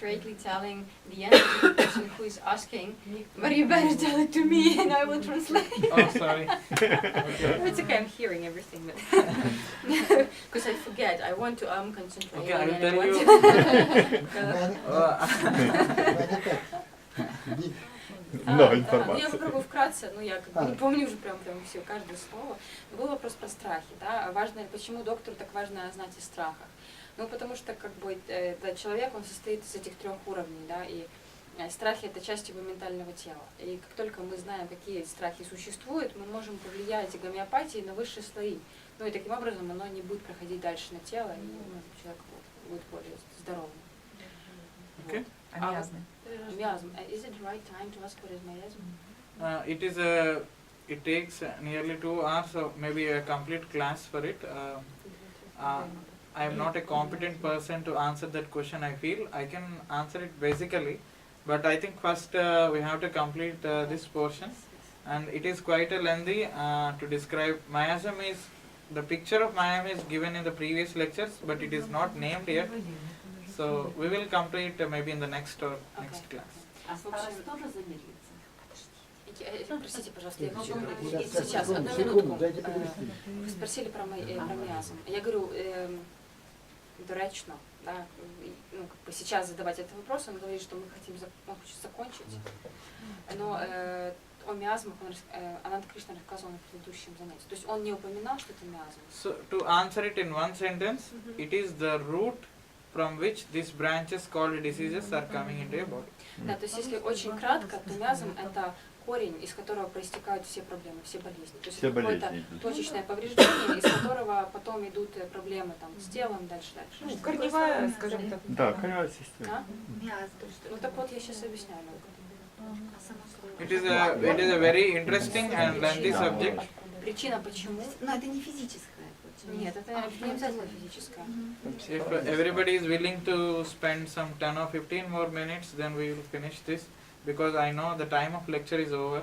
straightly telling the answer to the person who is asking, but you better tell it to me and I will translate. Oh, sorry. It's okay, I'm hearing everything. Because I forget, I want to concentrate. Okay, I will tell you. Много Я информации. попробую вкратце, я как бы не помню уже прям все, каждое слово. Был вопрос про страхи, да, важно, почему доктору так важно знать о страхах. Потому что как бы человек, он состоит из этих 3 уровней, да, и страхи это часть его ментального тела. И как только мы знаем, какие страхи существуют, мы можем повлиять гомеопатией на высшие слои. И таким образом оно не будет проходить дальше на тело, и человек будет более здоровым. Okay. Miasm. Miasm. Is it the right time to ask what is miasm? It takes nearly 2 hours, so maybe a complete class for it. I am not a competent person to answer that question, I feel. I can answer it basically, but I think first we have to complete this portion, and it is quite a lengthy to describe. Miasm is, the picture of miasm is given in the previous lectures, but it is not named yet. So we will come to it maybe in the next next class. Простите, пожалуйста, я хочу сейчас, одну минутку. Вы спросили про миазм. Я говорю, доречно, да, как бы сейчас задавать этот вопрос, он говорит, что мы хотим закончить. Но о миазмах Ананда Кришна рассказывал на предыдущем занятии. То есть он не упоминал, что это миазм. So to answer it in one sentence, it is the root from which these branches called diseases are coming into your body. Да, то есть если очень кратко, то миазм это корень, из которого проистекают все проблемы, все болезни. То есть это какое-то точечное повреждение, из которого потом идут проблемы там, с телом, дальше. Корневая, скажем так. Да, корневая система. Так вот я сейчас объясняю. It is a very interesting and lengthy subject. Причина почему? Но это не физическое. Нет, это не обязательно физическое. If everybody is willing to spend some 10 or 15 more minutes, then we will finish this. Because I know the time of lecture is over,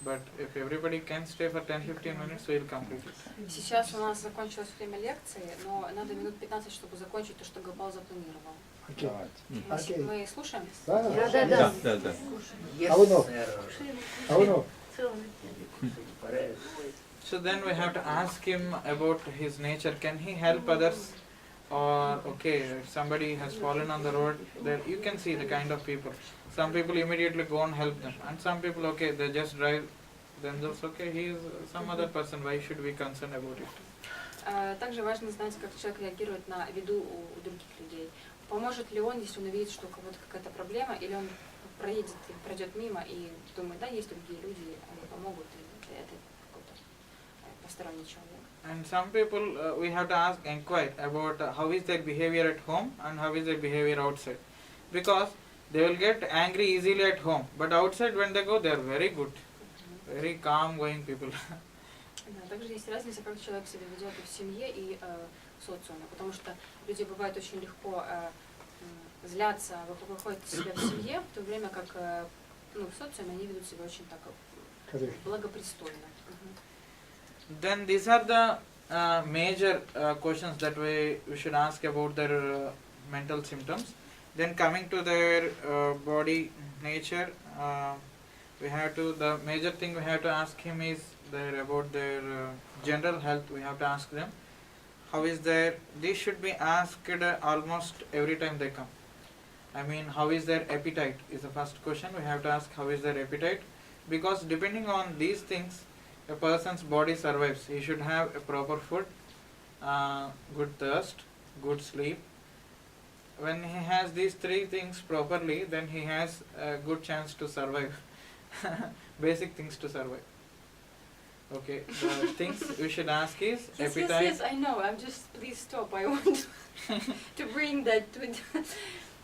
but if everybody can stay for 10-15 minutes, we will complete it. Сейчас у нас закончилось время лекции, но надо минут 15, чтобы закончить то, что Гопал запланировал. Мы слушаем? Да. So then we have to ask him about his nature. Can he help others? Or, okay, if somebody has fallen on the road, then you can see the kind of people. Some people immediately go and help them, and some people, okay, they just drive themselves, okay, he is some other person, why should we concern about it? Также важно знать, как человек реагирует на виду у других людей. Поможет ли он, если он увидит, что у кого-то какая-то проблема, или он пройдет мимо и думает, да, есть другие люди, они помогут, и это какой-то посторонний человек. And some people, we have to inquire about how is their behavior at home and how is their behavior outside. Because they will get angry easily at home, but outside when they go, they are very good, very calm going people. Да, также есть разница, как человек себя ведет и в семье, и в социуме, потому что люди бывают очень легко злятся, выходят из себя в семье, в то время как в социуме они ведут себя очень так благопристойно. Then these are the major questions that we should ask about their mental symptoms. Then coming to their body nature, the major thing we have to ask him is about their general health. We have to ask them how is this should be asked almost every time they come. I mean, how is their appetite is the first question. We have to ask how is their appetite, because depending on these things a person's body survives. He should have a proper food, good thirst, good sleep. When he has these 3 things properly, then he has a good chance to survive. Basic things to survive. Okay, the things we should ask is appetite. Yes, I know. Please stop. I want to bring that to it.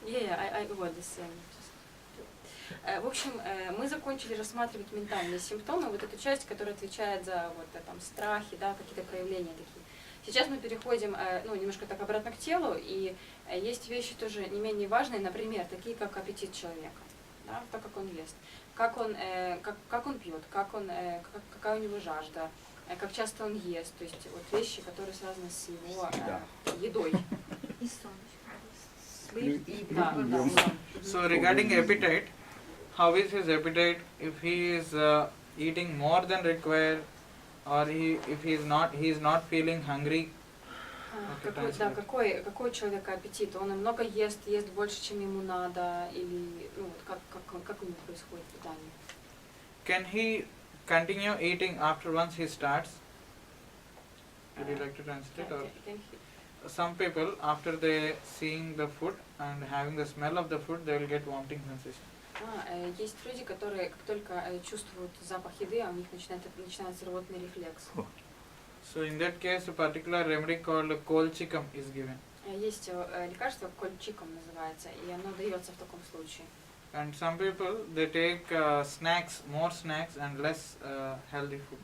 I want this. В общем, мы закончили рассматривать ментальные симптомы, вот эту часть, которая отвечает за там страхи, да, какие-то проявления такие. Сейчас мы переходим, немножко так обратно к телу, и есть вещи тоже не менее важные, например, такие как аппетит человека, да, то, как он ест, как он пьет, какая у него жажда, как часто он ест, то есть вот вещи, которые связаны с его едой. И сон. слив и Да, да, Мгм. да. So regarding appetite, how is his appetite if he is eating more than required, or if he is not feeling hungry? Okay, translate. Какой у человека аппетит? Он много ест больше, чем ему надо, или ну, вот как у него происходит питание? Can he continue eating after once he starts? Would you like to translate? Or some people, after they seeing the food and having the smell of the food, they will get vomiting sensation. Есть люди, которые как только чувствуют запах еды, у них начинается рвотный рефлекс. So in that case, a particular remedy called kolchikam is given. Есть лекарство, кольчиком называется, и оно дается в таком случае. And some people, they take snacks, more snacks and less healthy food.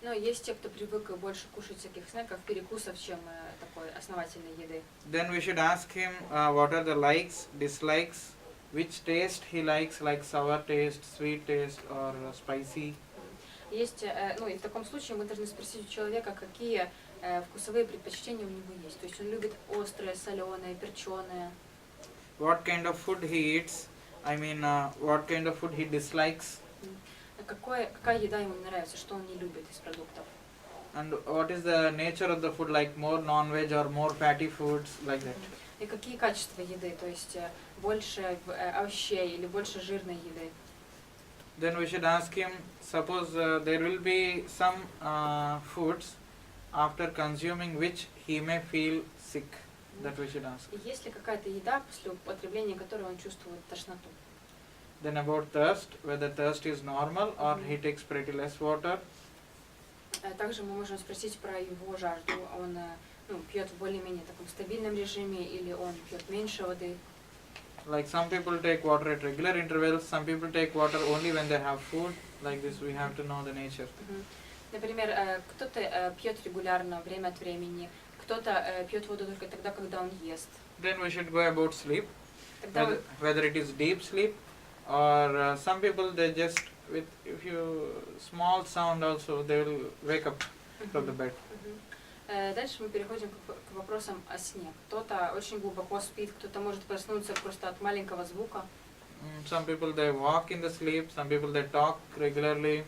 Но есть те, кто привык больше кушать всяких снеков, перекусов, чем такой основательной еды. Then we should ask him what are the likes, dislikes, which taste he likes, like sour taste, sweet taste or spicy. Есть, ну и в таком случае мы должны спросить у человека, какие вкусовые предпочтения у него есть. То есть он любит острое, соленое, перченое. What kind of food he eats, what kind of food he dislikes. Какая еда ему не нравится, что он не любит из продуктов. And what is the nature of the food, like more non-veg or more fatty foods, like that. И какие качества еды, то есть больше овощей или больше жирной еды. Then we should ask him, suppose there will be some foods after consuming which he may feel sick. That we should ask. И есть ли какая-то еда, после употребления которой он чувствует тошноту? Then about thirst, whether thirst is normal or he takes pretty less water. Также мы можем спросить про его жажду. Он пьет в более-менее таком стабильном режиме или он пьет меньше воды. Like some people take water at regular intervals, some people take water only when they have food. Like this, we have to know the nature. Например, кто-то пьет регулярно, время от времени, кто-то пьет воду только тогда, когда он ест. Then we should go about sleep, Тогда whether it is deep sleep or some people they just with if you small sound also they will wake up from the bed. Дальше мы переходим к вопросам о сне. Кто-то очень глубоко спит, кто-то может проснуться просто от маленького звука. Some people they walk in the sleep, some people they talk regularly,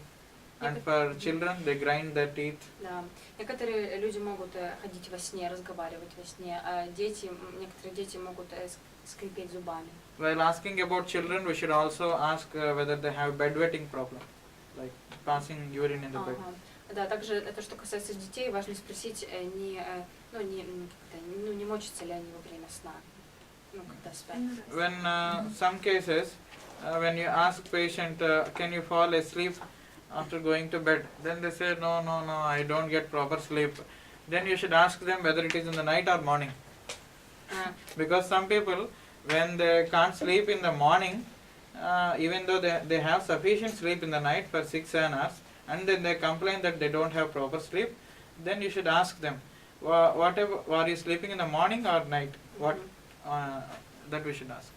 and for children they grind their teeth. Да. Некоторые люди могут ходить во сне, разговаривать во сне, а некоторые дети могут скрипеть зубами. While asking about children, we should also ask whether they have bedwetting problem, like passing urine in the bed. Да, также это что касается детей, важно спросить, не мочатся ли они во время сна, когда спят. When some cases, when you ask patient, can you fall asleep after going to bed? Then they say, no, I don't get proper sleep. Then you should ask them whether it is in the night or morning. Because some people, when they can't sleep in the morning, even though they have sufficient sleep in the night for 6-7 hours, and then they complain that they don't have proper sleep, then you should ask them, whatever, are you sleeping in the morning or night? What that we should ask.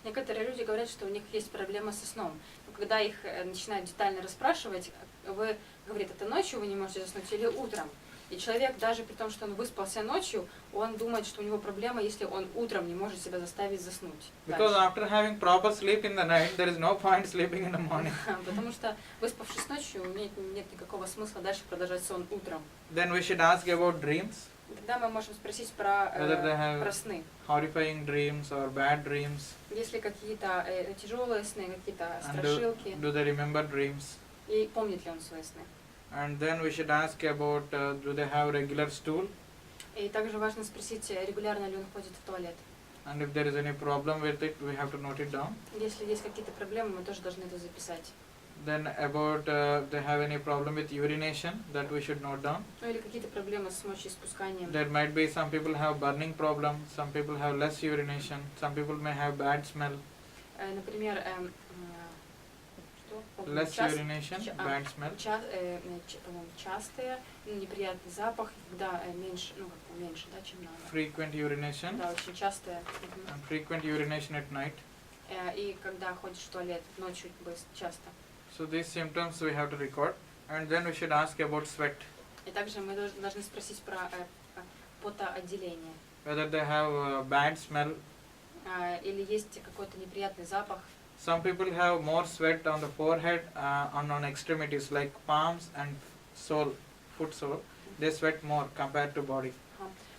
Некоторые люди говорят, что у них есть проблема со сном. Но когда их начинают детально расспрашивать, вы говорите, это ночью вы не можете заснуть или утром? И человек, даже при том, что он выспался ночью, он думает, что у него проблема, если он утром не может себя заставить заснуть. Because after having proper sleep in the night, there is no point sleeping in the morning. Потому что выспавшись ночью, нет никакого смысла дальше продолжать сон утром. Then we should ask about dreams. Тогда мы можем спросить про сны. Horrifying dreams or bad dreams. Есть ли какие-то тяжелые сны, какие-то страшилки? Do they remember dreams? И помнит ли он свои сны? And then we should ask about do they have regular stool? И также важно спросить, регулярно ли он ходит в туалет. And if there is any problem with it, we have to note it down. Если есть какие-то проблемы, мы тоже должны это записать. Then about they have any problem with urination, that we should note down. Ну или какие-то проблемы с мочеиспусканием. There might be some people have burning problem, some people have less urination, some people may have bad smell. Например, Less urination, bad smell. По-моему, частые, неприятный запах, когда меньше, да, чем надо. Frequent urination. Да, очень частые. And frequent urination at night. И когда ходишь в туалет ночью часто. So these symptoms we have to record, and then we should ask about sweat. И также мы должны спросить про потоотделение. Whether they have bad smell или есть какой-то неприятный запах. Some people have more sweat on the forehead and on extremities like palms and sole, foot sole. They sweat more compared to body.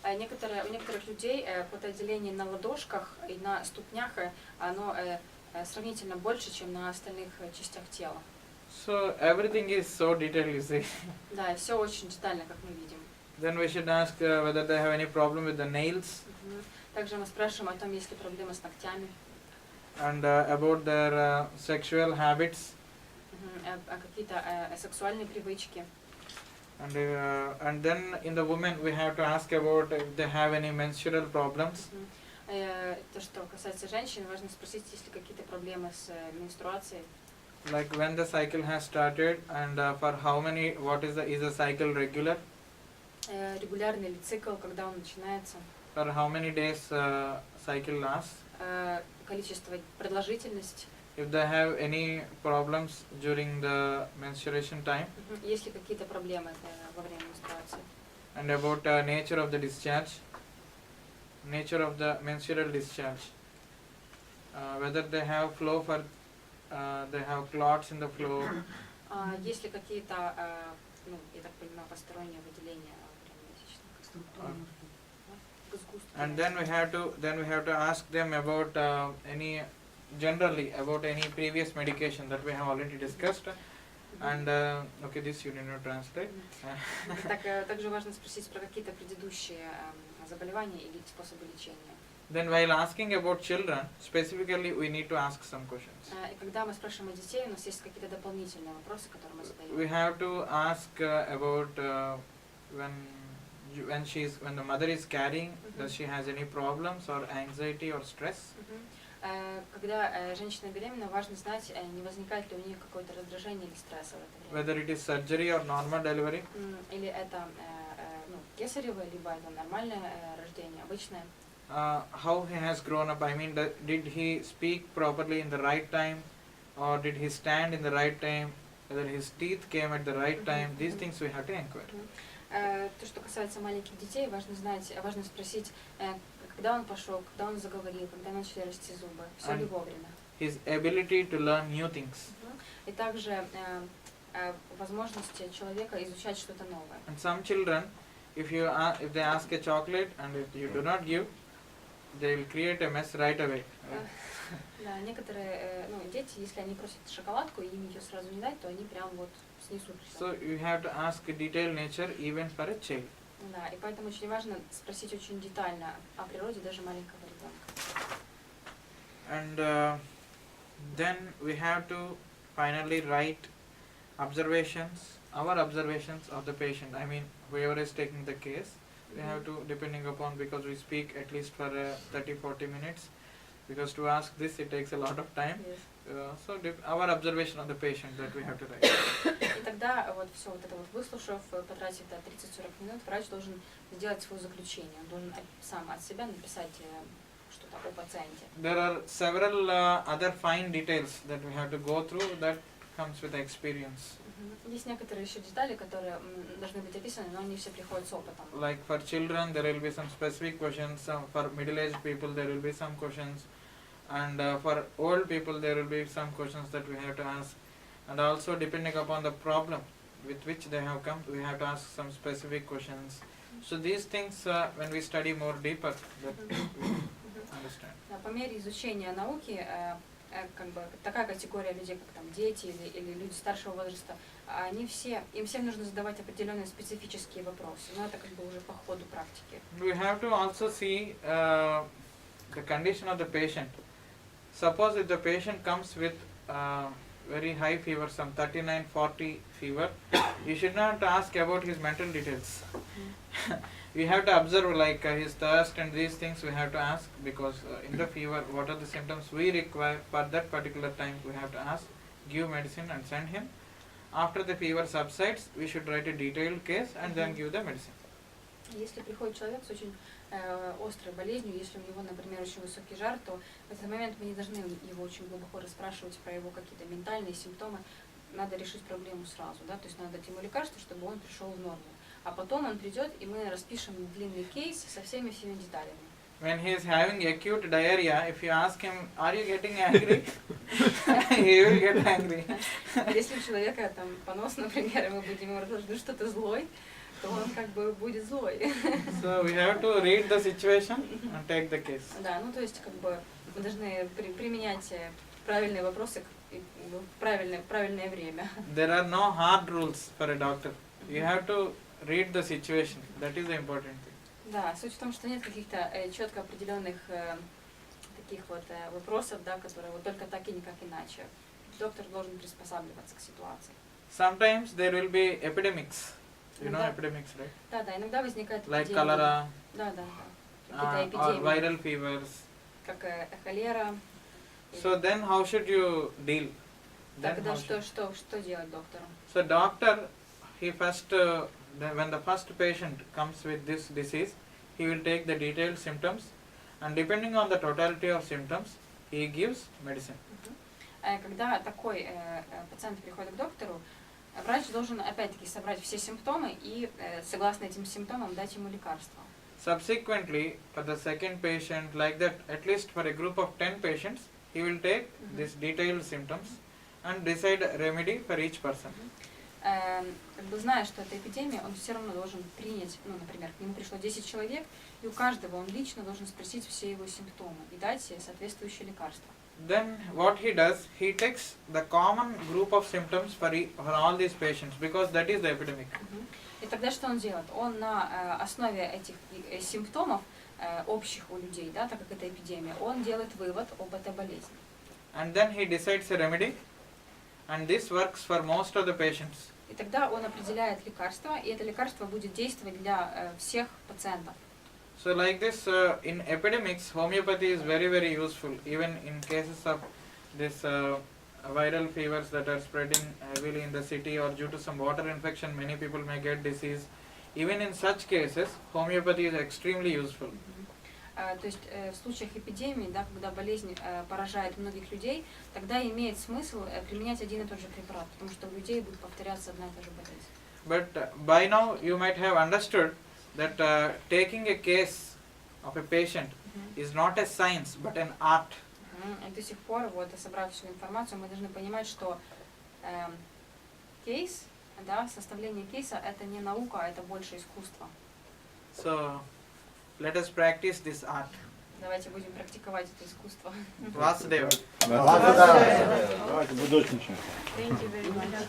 У некоторых людей потоотделение на ладошках и на ступнях, оно сравнительно больше, чем на остальных частях тела. So everything is so detailed, you see. Да, и все очень детально, как мы видим. Then we should ask whether they have any problem with the nails Также мы спрашиваем о том, есть ли проблемы с ногтями, and about their sexual habits. какие-то сексуальные привычки. And then in the women we have to ask about if they have any menstrual problems. То, что касается женщин, важно спросить, есть ли какие-то проблемы с менструацией. Like when the cycle has started and for how many, what is the cycle regular? Регулярный ли цикл, когда он начинается, For how many days cycle lasts? количество, продолжительность, If they have any problems during the menstruation time, есть ли какие-то проблемы во время менструации. and about nature of the discharge, nature of the menstrual discharge, whether they have flow for, they have clots in the flow, Есть ли какие-то, ну, я так понимаю, посторонние выделения во время месячных? and then we have to ask them about any generally about any previous medication that we have already discussed, and okay, this you need to translate. Также важно спросить про какие-то предыдущие заболевания или способы лечения. Then while asking about children, specifically we need to ask some questions. И когда мы спрашиваем о детей, у нас есть какие-то дополнительные вопросы, которые мы задаем. We have to ask about when the mother is carrying, does she has any problems or anxiety or stress? Когда женщина беременна, важно знать, не возникает ли у нее какое-то раздражение или стресс в это время. Whether it is surgery or normal delivery. Или это кесарево, либо это нормальное рождение, обычное. How he has grown up, I mean, did he speak properly in the right time, or did he stand in the right time, whether his teeth came at the right time, these things we have to inquire. То, что касается маленьких детей, важно знать, важно спросить, когда он пошел, когда он заговорил, когда начали расти зубы, все ли вовремя. His ability to learn new things. И также возможности человека изучать что-то новое. And some children, if they ask a chocolate and if you do not give, they will create a mess right away. Да, некоторые дети, если они просят шоколадку и им ее сразу не дать, то они прям вот снесут всё. So you have to ask a detailed nature even for a child. Да, и поэтому очень важно спросить очень детально о природе даже маленького ребенка. And then we have to finally write observations, our observations of the patient. I mean, whoever is taking the case, we have to, depending upon, because we speak at least for 30-40 minutes, because to ask this it takes a lot of time. Yes. So our observation of the patient that we have to write. И тогда вот все вот это вот выслушав, потратив 30-40 минут, врач должен сделать свое заключение. Он должен сам от себя написать что-то о пациенте. There are several other fine details that we have to go through that comes with experience. Есть некоторые еще детали, которые должны быть описаны, но они все приходят с опытом. Like for children there will be some specific questions, for middle-aged people there will be some questions, and for old people there will be some questions that we have to ask, and also depending upon the problem with which they have come, we have to ask some specific questions. So these things when we study more deeper that we understand. По мере изучения науки, как бы такая категория людей, как там дети или люди старшего возраста, им всем нужно задавать определенные специфические вопросы, но это как бы уже по ходу практики. We have to also see the condition of the patient. Suppose if the patient comes with very high fever, some 39-40 fever, you should not ask about his mental details. We have to observe like his thirst and these things we have to ask, because in the fever what are the symptoms we require for that particular time we have to ask, give medicine and send him. After the fever subsides, we should write a detailed case and then give the medicine. Если приходит человек с очень острой болезнью, если у него, например, очень высокий жар, то в этот момент мы не должны его очень глубоко расспрашивать про его какие-то ментальные симптомы. Надо решить проблему сразу, да, то есть надо дать ему лекарство, чтобы он пришел в норму. А потом он придет, и мы распишем длинный кейс со всеми деталями. when he is having acute diarrhea, if you ask him, are you getting angry? He will get angry. Если у человека там понос, например, и мы будем ему рассказывать, ну что ты злой, то он как бы будет злой. So we have to read the situation and take the case. Да, ну то есть как бы мы должны применять правильные вопросы в правильное время. There are no hard rules for a doctor. You have to read the situation. That is the important thing. Да, суть в том, что нет каких-то четко определенных таких вот вопросов, да, которые вот только так и никак иначе. Доктор должен приспосабливаться к ситуации. Sometimes there will be epidemics. You know Да. epidemics, right? Да, да, иногда возникает Like эпидемия. cholera Да, да, да. Какие-то or эпидемии, viral fevers. как холера. So then how should you deal? Then Тогда how should- что делать доктору? So doctor, he first, when the first patient comes with this disease, he will take the detailed symptoms, and depending on the totality of symptoms, he gives medicine. Когда такой пациент приходит к доктору, врач должен опять-таки собрать все симптомы и согласно этим симптомам дать ему лекарство. Subsequently, for the second patient, like that, at least for a group of 10 patients, he will take these detailed symptoms and decide a remedy for each person. Как бы зная, что это эпидемия, он все равно должен принять, ну, например, к нему пришло 10 человек, и у каждого он лично должен спросить все его симптомы и дать соответствующее лекарство. Then what he does, he takes the common group of symptoms for all these patients, because that is the epidemic. И тогда что он делает? Он на основе этих симптомов общих у людей, да, так как это эпидемия, он делает вывод об этой болезни. And then he decides a remedy, and this works for most of the patients. И тогда он определяет лекарство, и это лекарство будет действовать для всех пациентов. So like this, in epidemics, homeopathy is very, very useful, even in cases of this viral fevers that are spreading heavily in the city, or due to some water infection, many people may get disease. Even in such cases, homeopathy is extremely useful. То есть в случаях эпидемии, да, когда болезнь поражает многих людей, тогда имеет смысл применять один и тот же препарат, потому что у людей будет повторяться одна и та же болезнь. But by now you might have understood that taking a case of a patient is not a science but an art. И до сих пор, вот, собрав всю информацию, мы должны понимать, что кейс, да, составление кейса – это не наука, а это больше искусство. So let us practice this art. Давайте будем практиковать это искусство. Vasudeva. Давайте будочничаем. Thank you very much.